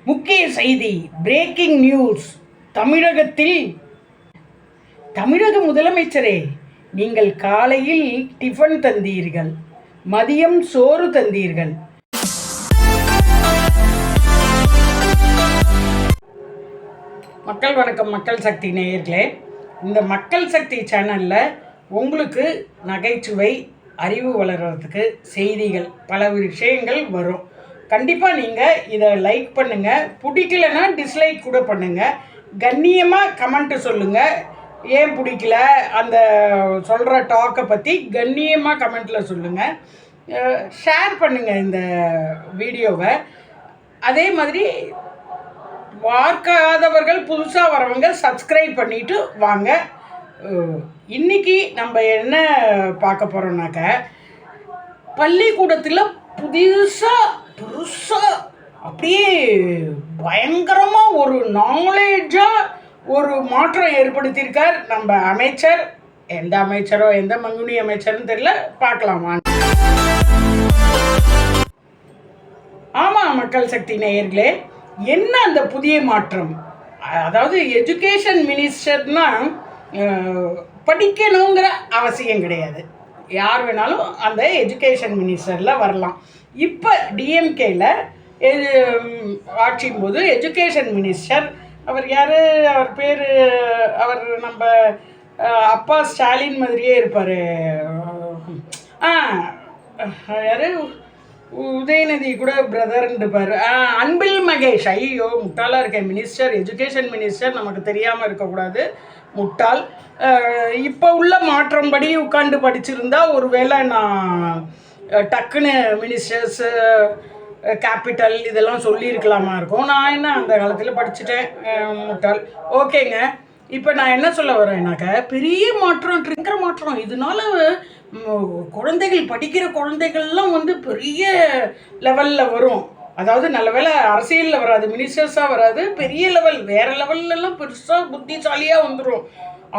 முக்கிய செய்தி, breaking news. தமிழக முதலமைச்சரே, நீங்கள் காலையில் டிஃபன் தந்தீர்கள், மதியம் சோறு தந்தீர்கள். மக்கள் வணக்கம். மக்கள் சக்தி நேயர்களே, இந்த மக்கள் சக்தி சேனலில் உங்களுக்கு நகைச்சுவை, அறிவு வளர்கிறதுக்கு செய்திகள், பல விஷயங்கள் வரும். கண்டிப்பாக நீங்கள் இதை லைக் பண்ணுங்கள். பிடிக்கலைன்னா டிஸ்லைக் கூட பண்ணுங்கள். கண்ணியமாக கமெண்ட்டு சொல்லுங்கள். ஏன் பிடிக்கல, அந்த சொல்கிற டாக்கை பற்றி கண்ணியமாக கமெண்ட்டில் சொல்லுங்கள். ஷேர் பண்ணுங்கள் இந்த வீடியோவை. அதே மாதிரி பார்க்காதவர்கள், புதுசாக வரவங்க சப்ஸ்கிரைப் பண்ணிவிட்டு வாங்க. இன்றைக்கி நம்ம என்ன பார்க்க போகிறோம்னாக்க, பள்ளிக்கூடத்தில் புதுசாக அப்படியே பயங்கரமாக ஒரு நாலேஜாக ஒரு மாற்றம் ஏற்படுத்தியிருக்கார் நம்ம அமைச்சர். எந்த அமைச்சரோ, எந்த மங்குனி அமைச்சர்னு தெரியல, பார்க்கலாமா? ஆமாம் மக்கள் சக்தி நேயர்களே, என்ன அந்த புதிய மாற்றம்? அதாவது எஜுகேஷன் மினிஸ்டர்னா படிக்கணுங்கிற அவசியம் கிடையாது. யார் வேணாலும் அந்த எஜுகேஷன் மினிஸ்டரில் வரலாம். இப்போ டிஎம்கேயில் ஆட்சியும் போது எஜுகேஷன் மினிஸ்டர் அவர் யார்? அவர் பேர், அவர் நம்ம அப்பா ஸ்டாலின் மாதிரியே இருப்பார். யார்? உதயநிதி கூட பிரதர்ன்னு பாரு. அன்பில் மகேஷ். ஐயோ, முட்டாளாக இருக்கேன். மினிஸ்டர், எஜுகேஷன் மினிஸ்டர் நமக்கு தெரியாமல் இருக்கக்கூடாது, முட்டாள். இப்போ உள்ள மாற்றம் படி உட்காந்து படிச்சிருந்தா ஒருவேளை நான் டக்குன்னு மினிஸ்டர்ஸு, கேபிட்டல் இதெல்லாம் சொல்லியிருக்கலாமா இருக்கும். நான் என்ன அந்த காலத்தில் படிச்சுட்டேன், முட்டாள். ஓகேங்க. இப்போ நான் என்ன சொல்ல வரேன்னாக்க, பெரிய மாற்றம், ட்ரிங்கர் மாற்றம். இதனால குழந்தைகள், படிக்கிற குழந்தைகள்லாம் பெரிய லெவலில் வரும். அதாவது நல்ல வேளை அரசியலில் வராது, மினிஸ்டர்ஸாக வராது, பெரிய லெவல், வேறு லெவல்லலாம் பெருசாக புத்திசாலியாக வந்துடும்.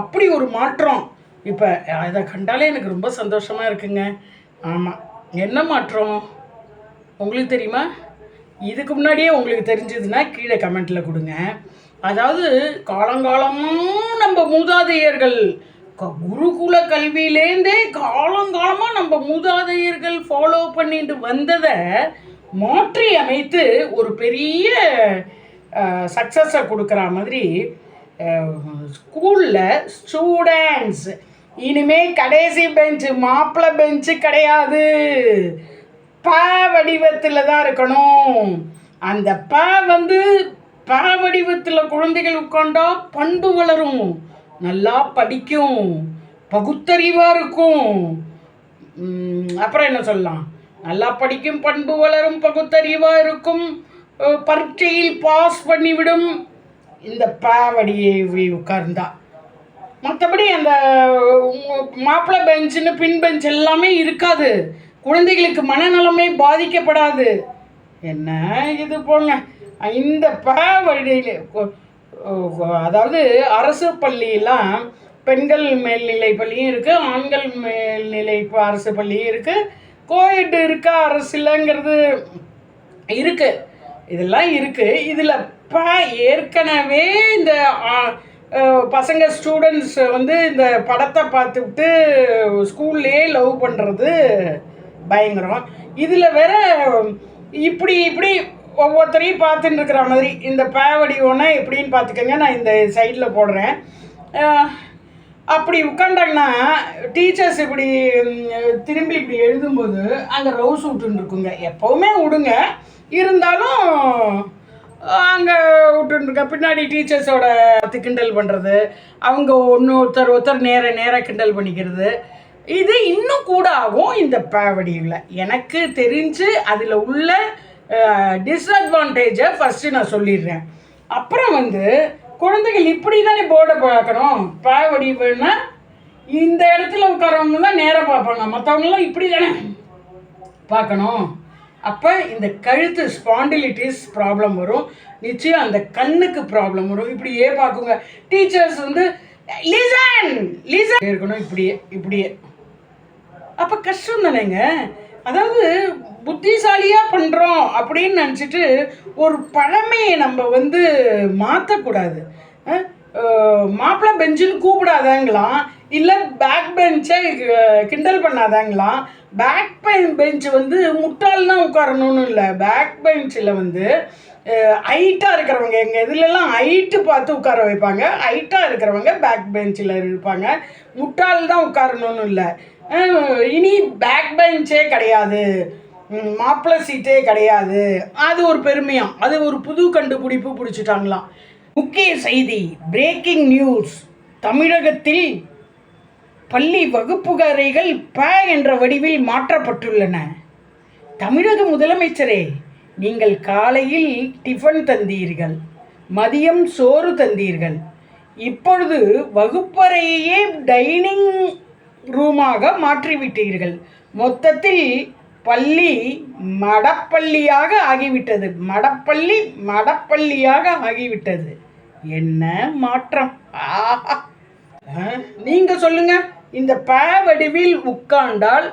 அப்படி ஒரு மாற்றம். இப்போ அதை கண்டாலே எனக்கு ரொம்ப சந்தோஷமாக இருக்குங்க. ஆமாம். என்ன மாற்றம் உங்களுக்கு தெரியுமா? இதுக்கு முன்னாடியே உங்களுக்கு தெரிஞ்சதுன்னா கீழே கமெண்ட்டில் கொடுங்க. அதாவது காலங்காலமாக நம்ம மூதாதையர்கள், குருகுல கல்வியிலேருந்தே காலங்காலமாக நம்ம மூதாதையர்கள் ஃபாலோ பண்ணிட்டு வந்ததை மாற்றி அமைத்து ஒரு பெரிய சக்ஸஸை கொடுக்குற மாதிரி ஸ்கூலில் ஸ்டூடெண்ட்ஸ் இனிமேல் கடைசி பெஞ்சு, மாப்பிள்ளை பெஞ்சு கிடையாது, ப வடிவத்தில் தான் இருக்கணும். அந்த ப வடிவத்தில் குழந்தைகள் உட்காண்டா பண்பு வளரும், நல்லா படிக்கும், பகுத்தறிவாக இருக்கும். அப்புறம் என்ன சொல்லலாம்? நல்லா படிக்கும், பண்பு வளரும், பகுத்தறிவாக இருக்கும், பரீட்சையில் பாஸ் பண்ணிவிடும். இந்த பாவடியை உட்கார்ந்தா. மற்றபடி அந்த மாப்பிள்ளை பெஞ்சுன்னு பின் பெஞ்ச் எல்லாமே இருக்காது. குழந்தைகளுக்கு மனநலமே பாதிக்கப்படாது. என்ன இது போங்க. இந்த பாவடியில், அதாவது அரசு பள்ளியெல்லாம் பெண்கள் மேல்நிலை பள்ளியும் இருக்குது, ஆண்கள் மேல்நிலை அரசு பள்ளியும் இருக்குது, கோயட் இருக்கா அரசுலங்கிறது இருக்குது, இதெல்லாம் இருக்குது. இதில் ஏற்கனவே இந்த பசங்க ஸ்டூடெண்ட்ஸ் இந்த படத்தை பார்த்துக்கிட்டு ஸ்கூல்லே லவ் பண்ணுறது பயங்கரம். இதில் வேற இப்படி ஒவ்வொருத்தரையும் பார்த்துட்டு இருக்கிற மாதிரி இந்த பாவடி ஒன்று எப்படின்னு பார்த்துக்கோங்க. நான் இந்த சைடில் போடுறேன். அப்படி உட்காண்டாங்கன்னா டீச்சர்ஸ் இப்படி திரும்பி இப்படி எழுதும்போது அங்கே ரவுஸ் விட்டுன்னு இருக்குங்க. எப்போவுமே விடுங்க, இருந்தாலும் அங்கே விட்டுருக்க பின்னாடி டீச்சர்ஸோட கிண்டல் பண்ணுறது, அவங்க ஒருத்தர் நேர கிண்டல் பண்ணிக்கிறது, இது இன்னும் கூட ஆகும் இந்த பாவடியில். எனக்கு தெரிஞ்சு அதில் உள்ள டிஸ்அட்வான்டேஜை ஃபஸ்ட்டு நான் சொல்லிடுறேன். அப்புறம் குழந்தைகள் இப்படி தானே போர்டை பார்க்கணும். பாவடி வேணா இந்த இடத்துல உட்காரவங்க தான் நேராக பார்ப்பாங்க, மற்றவங்களாம் இப்படி தானே பார்க்கணும். அப்போ இந்த கழுத்து ஸ்பாண்டிலிட்டிஸ் ப்ராப்ளம் வரும், நிச்சயம் அந்த கண்ணுக்கு ப்ராப்ளம் வரும். இப்படியே பார்க்குங்க. டீச்சர்ஸ் லிசன் இருக்கணும், இப்படியே. அப்போ கஷ்டம் தானேங்க. அதாவது புத்திசாலியாக பண்ணுறோம் அப்படின்னு நினச்சிட்டு ஒரு பழமையை நம்ம வந்து மாற்றக்கூடாது. மாப்பிள்ளை பெஞ்சுன்னு கூப்பிடாதாங்களாம், இல்லை பேக் பெஞ்சை கிண்டல் பண்ணாதாங்களாம். பேக் பெஞ்சு வந்து முட்டாள்னா உட்காரணும்னு இல்லை, பேக் பெஞ்சில் வந்து ஹைட்டாக இருக்கிறவங்க, எங்கள் இதுலலாம் ஹைட்டு பார்த்து உட்கார வைப்பாங்க. ஹைட்டாக இருக்கிறவங்க பேக் பெஞ்சில் இருப்பாங்க. முட்டாள் தான் உட்காரணும்னு இல்லை. இனி பேக் பெஞ்சே கிடையாது, மாப்பிள்ளை சீட்டே கிடையாது. அது ஒரு பெருமையாக, அது ஒரு புது கண்டுபிடிப்பு பிடிச்சிட்டாங்களாம். முக்கிய செய்தி, பிரேக்கிங் நியூஸ். தமிழகத்தில் பள்ளி வகுப்புகரைகள் ப என்ற வடிவில் மாற்றப்பட்டுள்ளன. தமிழக முதலமைச்சரே, நீங்கள் காலையில் டிஃபன் தந்தீர்கள், மதியம் சோறு தந்தீர்கள், இப்பொழுது வகுப்பறையே டைனிங் ரூமாக மாற்றிவிட்டீர்கள். மொத்தத்தில் பள்ளி மடப்பள்ளியாக ஆகிவிட்டது. மடப்பள்ளியாக ஆகிவிட்டது. என்ன மாற்றம்! நீங்க சொல்லுங்க, இந்த ப வடிவில் உட்கார்ந்தால்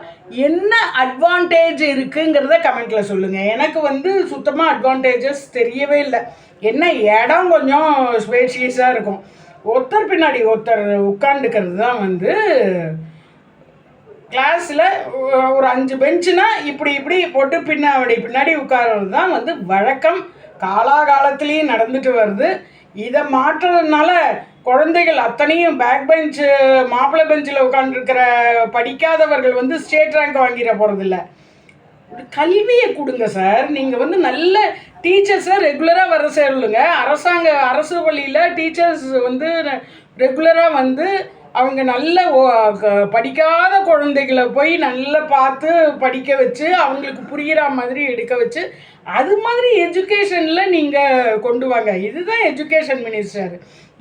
என்ன அட்வான்டேஜ் இருக்குங்கிறத கமெண்ட்ல சொல்லுங்க. எனக்கு வந்து சுத்தமாக அட்வான்டேஜஸ் தெரியவே இல்லை. என்ன, இடம் கொஞ்சம் ஸ்பேஷியஸாக இருக்கும், ஒருத்தர் பின்னாடி ஒருத்தர் உட்காந்துக்கிறது தான் வந்து கிளாஸில் ஒரு 5 பெஞ்சுனா இப்படி இப்படி போட்டு பின்னாடி உட்கார்றது தான் வந்து வழக்கம், காலாகாலத்திலையும் நடந்துட்டு வருது. இதை மாற்றுறதுனால குழந்தைகள் அத்தனையும் பேக் பெஞ்சு மாப்பிள்ளை பெஞ்சில் உட்காந்துருக்கிற படிக்காதவர்கள் வந்து ஸ்டேட் ரேங்க் வாங்கிட போகிறதில்ல. கல்வியை கொடுங்க சார். நீங்கள் வந்து நல்ல டீச்சர்ஸை ரெகுலராக வர சொல்லுங்க. அரசு பள்ளியில் டீச்சர்ஸ் வந்து ரெகுலராக வந்து அவங்க நல்ல படிக்காத குழந்தைகளை போய் நல்லா பார்த்து படிக்க வச்சு அவங்களுக்கு புரிகிற மாதிரி எடுக்க வச்சு அது மாதிரி எஜுகேஷனில் நீங்கள் கொண்டு வாங்க. இதுதான் எஜுகேஷன் மினிஸ்டர்.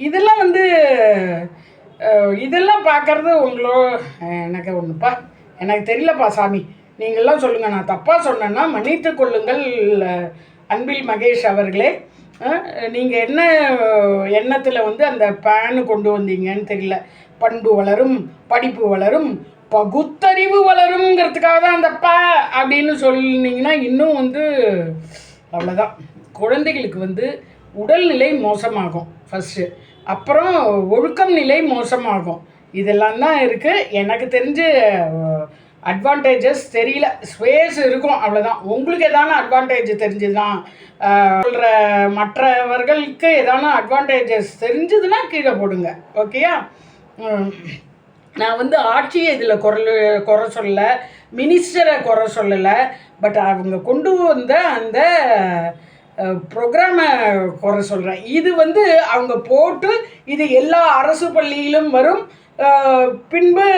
இதெல்லாம் வந்து இதெல்லாம் பார்க்குறது எனக்கு ஒன்றுப்பா, எனக்கு தெரியலப்பா சாமி, நீங்கள்லாம் சொல்லுங்கள். நான் தப்பாக சொன்னேன்னா மன்னித்து கொள்ளுங்கள் அன்பில் மகேஷ் அவர்களே. நீங்கள் என்ன எண்ணத்தில் வந்து அந்த பேனு கொண்டு வந்தீங்கன்னு தெரியல. பண்பு வளரும், படிப்பு வளரும், பகுத்தறிவு வளருங்கிறதுக்காக தான் அந்த ப அப்படின்னு சொன்னீங்கன்னா இன்னும் வந்து அவ்வளோதான். குழந்தைகளுக்கு வந்து உடல்நிலை மோசமாகும் ஃபஸ்ட்டு, அப்புறம் ஒழுக்கம் நிலை மோசமாகும். இதெல்லாம் தான் இருக்குது. எனக்கு தெரிஞ்சு அட்வான்டேஜஸ் தெரியல, ஸ்பேஸ் இருக்கும், அவ்வளோதான். உங்களுக்கு எதான அட்வான்டேஜ் தெரிஞ்சுதான் சொல்கிற மற்றவர்களுக்கு எதான அட்வான்டேஜஸ் தெரிஞ்சதுன்னா கீழே போடுங்க, ஓகேயா? நான் வந்து ஆட்சியை இதில் குறை சொல்ல, மினிஸ்டரை குறை சொல்லலை, பட் அவங்க கொண்டு வந்த அந்த ப்ரோக்ராமை குறை சொல்கிறேன். இது வந்து அவங்க போட்டு இது எல்லா அரசு பள்ளியிலும் வரும், பின்பு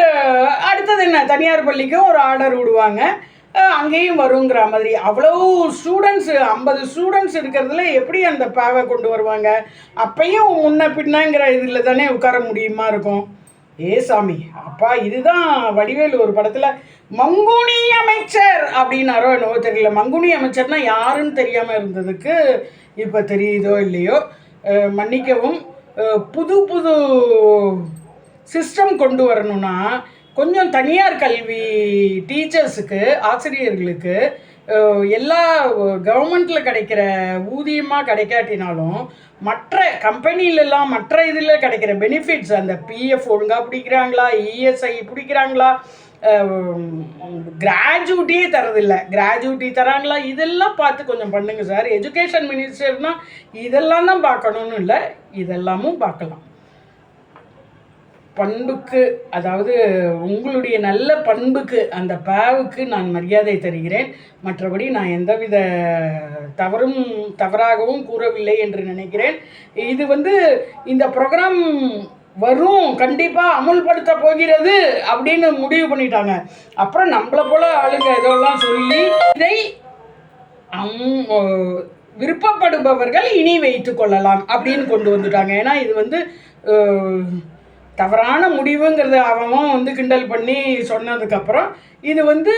அடுத்தது என்ன தனியார் பள்ளிக்கும் ஒரு ஆர்டர் விடுவாங்க, அங்கேயும் வருங்கிற மாதிரி. அவ்வளோ ஸ்டூடெண்ட்ஸு 50 ஸ்டூடெண்ட்ஸ் இருக்கிறதுல எப்படி அந்த பேவை கொண்டு வருவாங்க? அப்பையும் முன்ன பின்னங்கிற இதில் தானே உட்கார முடியுமா இருக்கும்? ஏ சாமி அப்பா, இதுதான் வடிவேலு ஒரு படத்தில் மங்குனி அமைச்சர் அப்படின்னாரோ என்னவோ தெரியல. மங்குனி அமைச்சர்னா யாருன்னு தெரியாமல் இருந்ததுக்கு இப்போ தெரியுதோ இல்லையோ மன்னிக்கவும். புது புது சிஸ்டம் கொண்டு வரணும்னா கொஞ்சம் தனியார் கல்வி டீச்சர்ஸுக்கு, ஆசிரியர்களுக்கு எல்லா கவர்மெண்ட்டில் கிடைக்கிற ஊதியமாக கிடைக்காட்டினாலும் மற்ற கம்பெனிலெலாம் மற்ற இதில் கிடைக்கிற பெனிஃபிட்ஸ், அந்த பிஎஃப் ஒழுங்காக பிடிக்கிறாங்களா, இஎஸ்ஐ பிடிக்கிறாங்களா, கிராஜுவிட்டியே தரதில்லை, கிராஜுவிட்டி தராங்களா, இதெல்லாம் பார்த்து கொஞ்சம் பண்ணுங்கள் சார். எஜுகேஷன் மினிஸ்டர்னால் இதெல்லாம் தான் பார்க்கணுன்னு இல்லை, இதெல்லாமும் பார்க்கலாம். பண்புக்கு, அதாவது உங்களுடைய நல்ல பண்புக்கு, அந்த பாவுக்கு நான் மரியாதை தருகிறேன். மற்றபடி நான் எந்தவித தவறாகவும் கூறவில்லை என்று நினைக்கிறேன். இது வந்து இந்த ப்ரோக்ராம் வரும், கண்டிப்பாக அமுல்படுத்த போகிறது அப்படின்னு முடிவு பண்ணிட்டாங்க. அப்புறம் நம்மளை போல ஆளுங்க இதெல்லாம் சொல்லி இதை விருப்பப்படுபவர்கள் இனி வைத்து கொள்ளலாம் அப்படின்னு கொண்டு வந்துட்டாங்க. ஏன்னா இது வந்து தவறான முடிவுங்கிறத அவன் வந்து கிண்டல் பண்ணி சொன்னதுக்கப்புறம் இது வந்து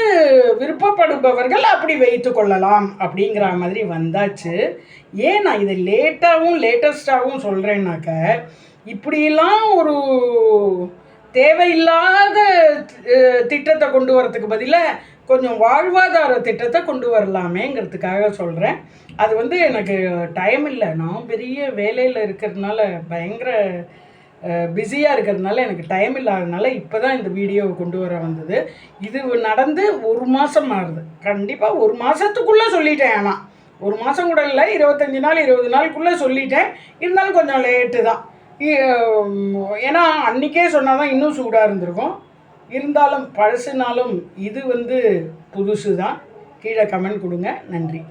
விருப்பப்படுபவர்கள் அப்படி வைத்து கொள்ளலாம் அப்படிங்கிற மாதிரி வந்தாச்சு. ஏன் நான் இதை லேட்டஸ்டாகவும் சொல்கிறேன்னாக்க, இப்படியெல்லாம் ஒரு தேவையில்லாத திட்டத்தை கொண்டு வரதுக்கு பதிலாக கொஞ்சம் வாழ்வாதார திட்டத்தை கொண்டு வரலாமேங்கிறதுக்காக சொல்கிறேன். அது வந்து எனக்கு டைம் இல்லை, நான் பெரிய வேலையில் இருக்கிறதுனால, பயங்கர பிஸியாக இருக்கிறதுனால எனக்கு டைம் இல்லாததுனால இப்போ தான் இந்த வீடியோவை கொண்டு வர வந்தது. இது நடந்து 1 மாதம் ஆகுது. கண்டிப்பாக 1 மாதத்துக்குள்ளே சொல்லிட்டேன். ஆனால் 1 மாதம் கூட இல்லை, 25 நாள் 20 நாளுக்குள்ளே சொல்லிட்டேன். இருந்தாலும் கொஞ்சம் லேட்டு தான். ஏன்னா அன்றைக்கே சொன்னால் தான் இன்னும் சூடாக இருந்திருக்கும். இருந்தாலும் பழசுனாலும் இது வந்து புதுசு தான். கீழே கமெண்ட் கொடுங்க. நன்றி.